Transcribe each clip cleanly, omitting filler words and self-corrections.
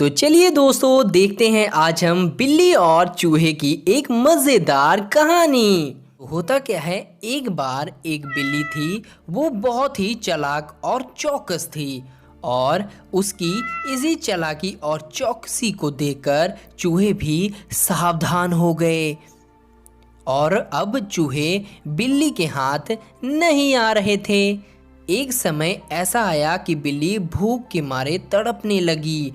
तो चलिए दोस्तों, देखते हैं आज हम बिल्ली और चूहे की एक मज़ेदार कहानी। होता क्या है, एक बार एक बिल्ली थी। वो बहुत ही चालाक और चौकस थी और उसकी इसी चालाकी और चौकसी को देखकर चूहे भी सावधान हो गए और अब चूहे बिल्ली के हाथ नहीं आ रहे थे। एक समय ऐसा आया कि बिल्ली भूख के मारे तड़पने लगी।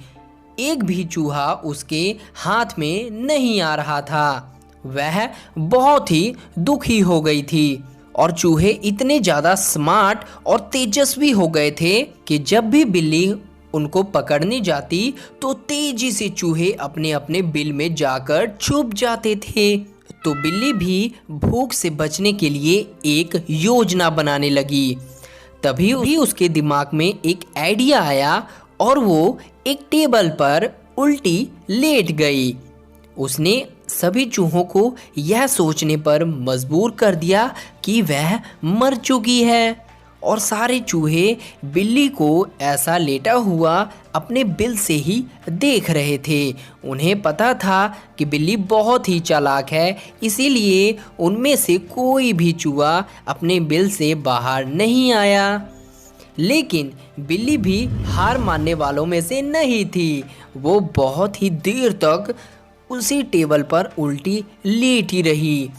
एक भी चूहा उसके हाथ में नहीं आ रहा था। वह बहुत ही दुखी हो गई थी और चूहे इतने ज़्यादा स्मार्ट और तेजस्वी हो गए थे कि जब भी बिल्ली उनको पकड़ने जाती तो तेजी से चूहे अपने अपने बिल में जाकर छुप जाते थे। तो बिल्ली भी भूख से बचने के लिए एक योजना बनाने लगी। तभी उसके दिमाग में एक आइडिया आया और वो एक टेबल पर उल्टी लेट गई। उसने सभी चूहों को यह सोचने पर मजबूर कर दिया कि वह मर चुकी है और सारे चूहे बिल्ली को ऐसा लेटा हुआ अपने बिल से ही देख रहे थे। उन्हें पता था कि बिल्ली बहुत ही चालाक है, इसीलिए उनमें से कोई भी चूहा अपने बिल से बाहर नहीं आया। लेकिन बिल्ली भी हार मानने वालों में से नहीं थी। वो बहुत ही देर तक उसी टेबल पर उल्टी लेटी रही।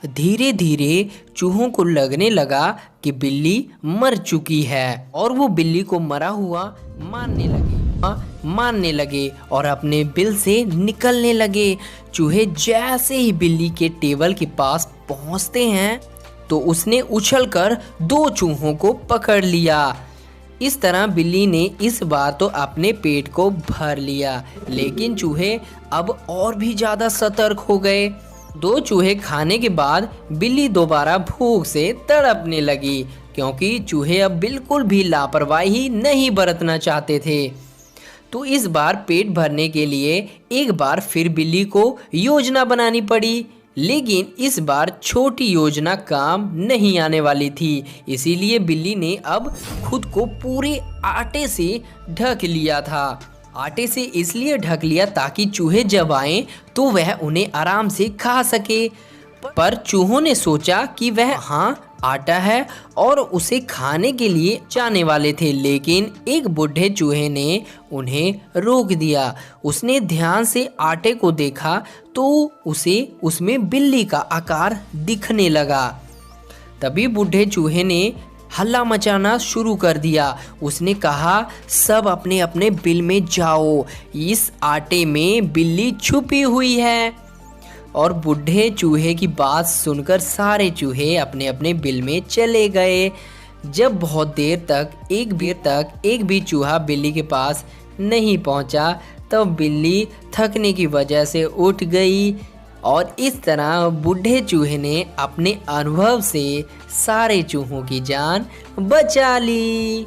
धीरे धीरे चूहों को लगने लगा कि बिल्ली मर चुकी है और वो बिल्ली को मरा हुआ मानने लगे और अपने बिल से निकलने लगे। चूहे जैसे ही बिल्ली के टेबल के पास पहुंचते हैं तो उसने उछलकर दो चूहों को पकड़ लिया। इस तरह बिल्ली ने इस बार तो अपने पेट को भर लिया, लेकिन चूहे अब और भी ज़्यादा सतर्क हो गए। दो चूहे खाने के बाद बिल्ली दोबारा भूख से तड़पने लगी, क्योंकि चूहे अब बिल्कुल भी लापरवाही नहीं बरतना चाहते थे। तो इस बार पेट भरने के लिए एक बार फिर बिल्ली को योजना बनानी पड़ी, लेकिन इस बार छोटी योजना काम नहीं आने वाली थी। इसीलिए बिल्ली ने अब खुद को पूरे आटे से ढक लिया था। आटे से इसलिए ढक लिया ताकि चूहे जब आएं तो वह उन्हें आराम से खा सके। पर चूहों ने सोचा कि वह आटा है और उसे खाने के लिए जाने वाले थे, लेकिन एक बूढ़े चूहे ने उन्हें रोक दिया। उसने ध्यान से आटे को देखा तो उसे उसमें बिल्ली का आकार दिखने लगा। तभी बूढ़े चूहे ने हल्ला मचाना शुरू कर दिया। उसने कहा, सब अपने अपने बिल में जाओ, इस आटे में बिल्ली छुपी हुई है। और बूढ़े चूहे की बात सुनकर सारे चूहे अपने अपने बिल में चले गए। जब बहुत देर तक एक भी चूहा बिल्ली के पास नहीं पहुंचा, तब बिल्ली थकने की वजह से उठ गई और इस तरह बूढ़े चूहे ने अपने अनुभव से सारे चूहों की जान बचा ली।